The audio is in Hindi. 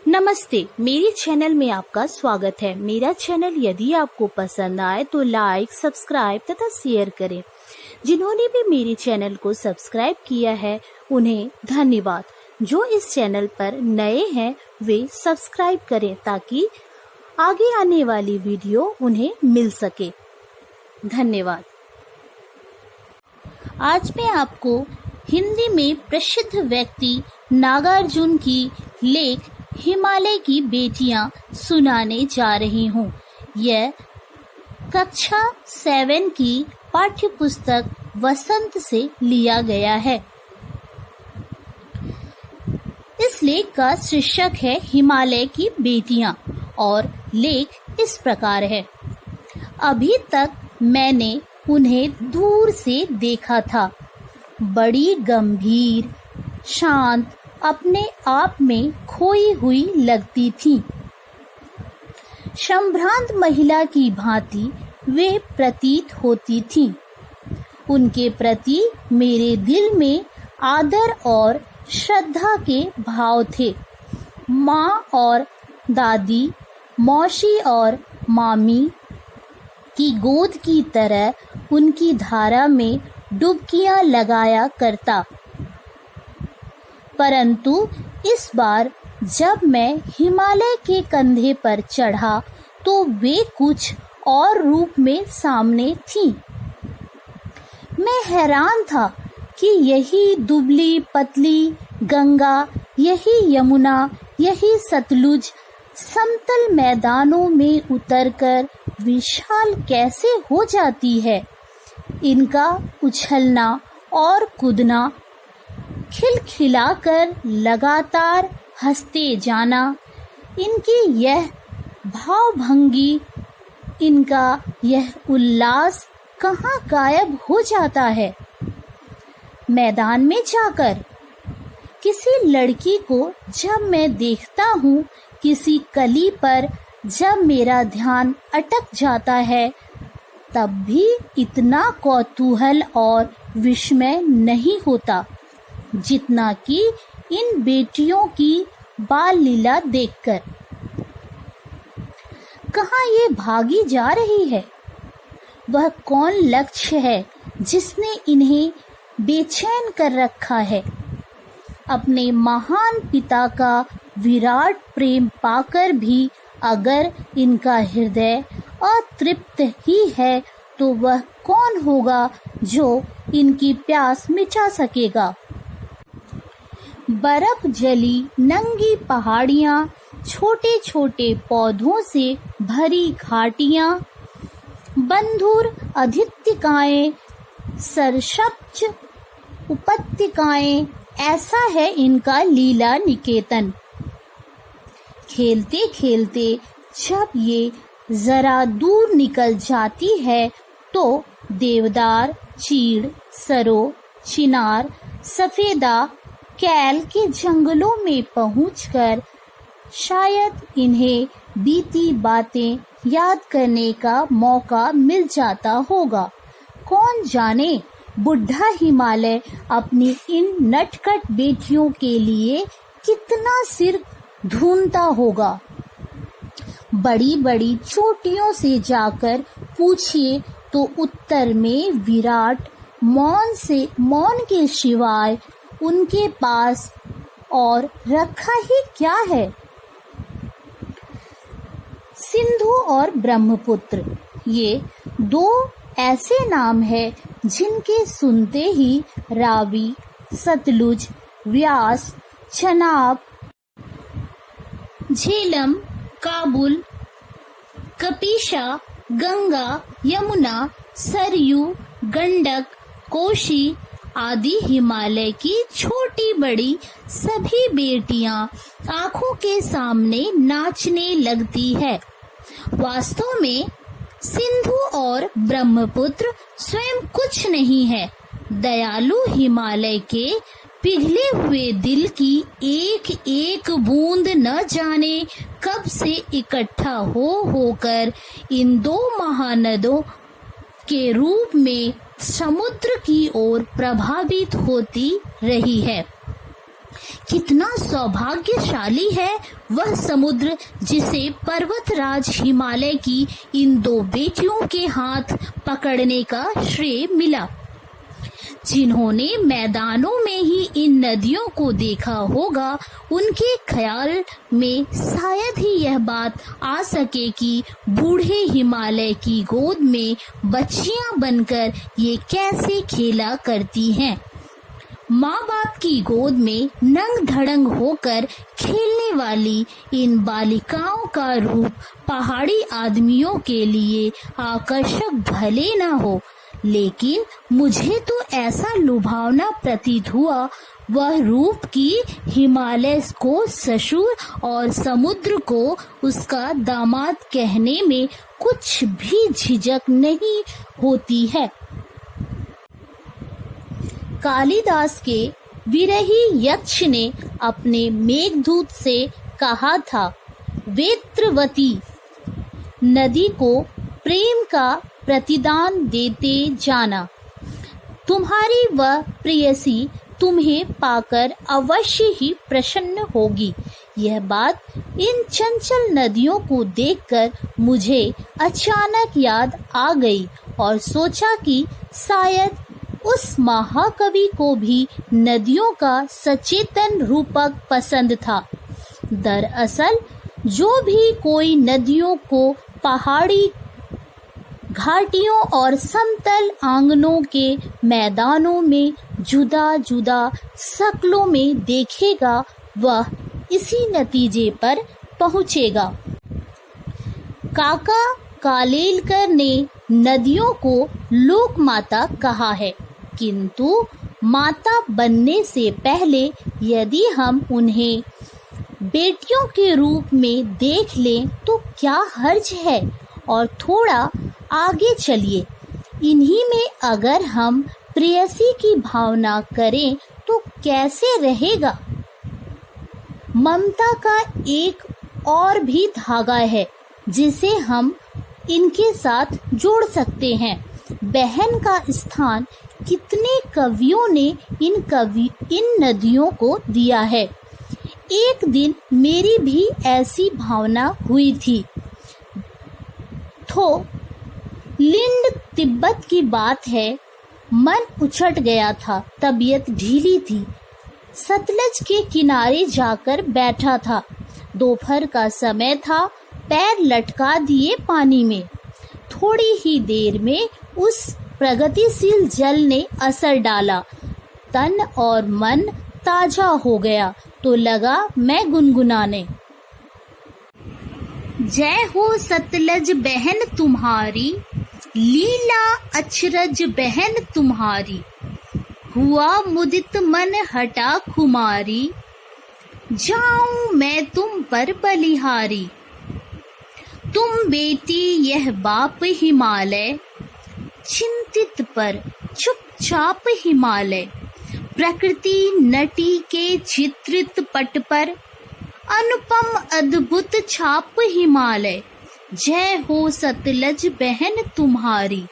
नमस्ते, मेरे चैनल में आपका स्वागत है। मेरा चैनल यदि आपको पसंद आए तो लाइक, सब्सक्राइब तथा शेयर करें। जिन्होंने भी मेरे चैनल को सब्सक्राइब किया है उन्हें धन्यवाद। जो इस चैनल पर नए हैं वे सब्सक्राइब करें ताकि आगे आने वाली वीडियो उन्हें मिल सके। धन्यवाद। आज मैं आपको हिंदी में प्रसिद्ध व्यक्ति नागार्जुन की लेख हिमालय की बेटियां सुनाने जा रही हूँ। यह कक्षा 7 की पाठ्य पुस्तक वसंत से लिया गया है। इस लेख का शीर्षक है हिमालय की बेटियां और लेख इस प्रकार है। अभी तक मैंने उन्हें दूर से देखा था। बड़ी गंभीर, शांत, अपने आप में खोई हुई लगती थी। संभ्रांत महिला की भांति वे प्रतीत होती थीं। उनके प्रति मेरे दिल में आदर और श्रद्धा के भाव थे। माँ और दादी, मौसी और मामी की गोद की तरह उनकी धारा में डुबकियां लगाया करता। परंतु इस बार जब मैं हिमालय के कंधे पर चढ़ा तो वे कुछ और रूप में सामने थीं। मैं हैरान था कि यही दुबली पतली गंगा, यही यमुना, यही सतलुज समतल मैदानों में उतरकर विशाल कैसे हो जाती है। इनका उछलना और कूदना, खिलखिलाकर लगातार हंसते जाना, इनकी यह भावभंगी, इनका यह उल्लास कहाँ गायब हो जाता है। मैदान में जाकर किसी लड़की को जब मैं देखता हूँ, किसी कली पर जब मेरा ध्यान अटक जाता है, तब भी इतना कौतूहल और विस्मय नहीं होता जितना कि इन बेटियों की बाल लीला देखकर। कहाँ ये भागी जा रही है? वह कौन लक्ष्य है जिसने इन्हें बेचैन कर रखा है? अपने महान पिता का विराट प्रेम पाकर भी अगर इनका हृदय अतृप्त ही है तो वह कौन होगा जो इनकी प्यास मिटा सकेगा? बर्फ जली नंगी पहाड़ियाँ, छोटे छोटे पौधों से भरी घाटियाँ, बंधुर अधित्यकाएं, सरसब्ज उपत्यकाएं, ऐसा है इनका लीला निकेतन। खेलते खेलते जब ये जरा दूर निकल जाती है तो देवदार, चीड़, सरो, चिनार, सफेदा, कैल के जंगलों में पहुंचकर शायद इन्हें बीती बातें याद करने का मौका मिल जाता होगा। कौन जाने बुढ़ा हिमालय अपनी इन नटखट बेटियों के लिए कितना सिर ढूंढता होगा। बड़ी बड़ी चोटियों से जाकर पूछिए तो उत्तर में विराट मौन के सिवाय उनके पास और रखा ही क्या है। सिंधु और ब्रह्मपुत्र, ये दो ऐसे नाम हैं जिनके सुनते ही रावी, सतलुज, व्यास, चनाब, झेलम, काबुल, कपिशा, गंगा, यमुना, सरयू, गंडक, कोशी आदि हिमालय की छोटी बड़ी सभी बेटियां आंखों के सामने नाचने लगती है। वास्तव में सिंधु और ब्रह्मपुत्र स्वयं कुछ नहीं है। दयालु हिमालय के पिघले हुए दिल की एक एक बूंद न जाने कब से इकट्ठा होकर इन दो महानदों के रूप में समुद्र की ओर प्रभावित होती रही है। कितना सौभाग्यशाली है वह समुद्र जिसे पर्वतराज हिमालय की इन दो बेटियों के हाथ पकड़ने का श्रेय मिला, जिन्होंने मैदानों में ही इन नदियों को देखा होगा। उनके ख्याल में शायद ही यह बात आ सके कि बूढ़े हिमालय की गोद में बच्चियां बनकर ये कैसे खेला करती हैं। माँ बाप की गोद में नंग धड़ंग होकर खेलने वाली इन बालिकाओं का रूप पहाड़ी आदमियों के लिए आकर्षक भले न हो, लेकिन मुझे तो ऐसा लुभावना प्रतीत हुआ वह रूप की हिमालय को ससुर और समुद्र को उसका दामाद कहने में कुछ भी झिझक नहीं होती है। कालिदास के विरही यक्ष ने अपने मेघदूत से कहा था, वेत्रवती नदी को प्रेम का प्रतिदान देते जाना, तुम्हारी वह प्रेयसी तुम्हें पाकर अवश्य ही प्रसन्न होगी। यह बात इन चंचल नदियों को देखकर मुझे अचानक याद आ गई और सोचा कि शायद उस महाकवि को भी नदियों का सचेतन रूपक पसंद था। दरअसल जो भी कोई नदियों को पहाड़ी घाटियों और समतल आंगनों के मैदानों में जुदा जुदा शक्लों में देखेगा, वह इसी नतीजे पर पहुंचेगा। काका कालेलकर ने नदियों को लोक माता कहा है, किंतु माता बनने से पहले यदि हम उन्हें बेटियों के रूप में देख लें तो क्या हर्ज है। और थोड़ा आगे चलिए, इन्हीं में अगर हम प्रेयसी की भावना करें तो कैसे रहेगा। ममता का एक और भी धागा है जिसे हम इनके साथ जोड़ सकते हैं। बहन का स्थान कितने कवियों ने इन नदियों को दिया है। एक दिन मेरी भी ऐसी भावना हुई थी। तो लिंड तिब्बत की बात है, मन उछट गया था, तबीयत ढीली थी। सतलज के किनारे जाकर बैठा था। दोपहर का समय था, पैर लटका दिए पानी में। थोड़ी ही देर में उस प्रगतिशील जल ने असर डाला, तन और मन ताजा हो गया तो लगा मैं गुनगुनाने, जय हो सतलज बहन तुम्हारी, लीला अचरज बहन तुम्हारी, हुआ मुदित मन हटा खुमारी, जाऊं मैं तुम पर बलिहारी। तुम बेटी यह बाप हिमालय, चिंतित पर चुपचाप हिमालय, प्रकृति नटी के चित्रित पट पर, अनुपम अद्भुत छाप हिमालय, जय हो सतलज बहन तुम्हारी।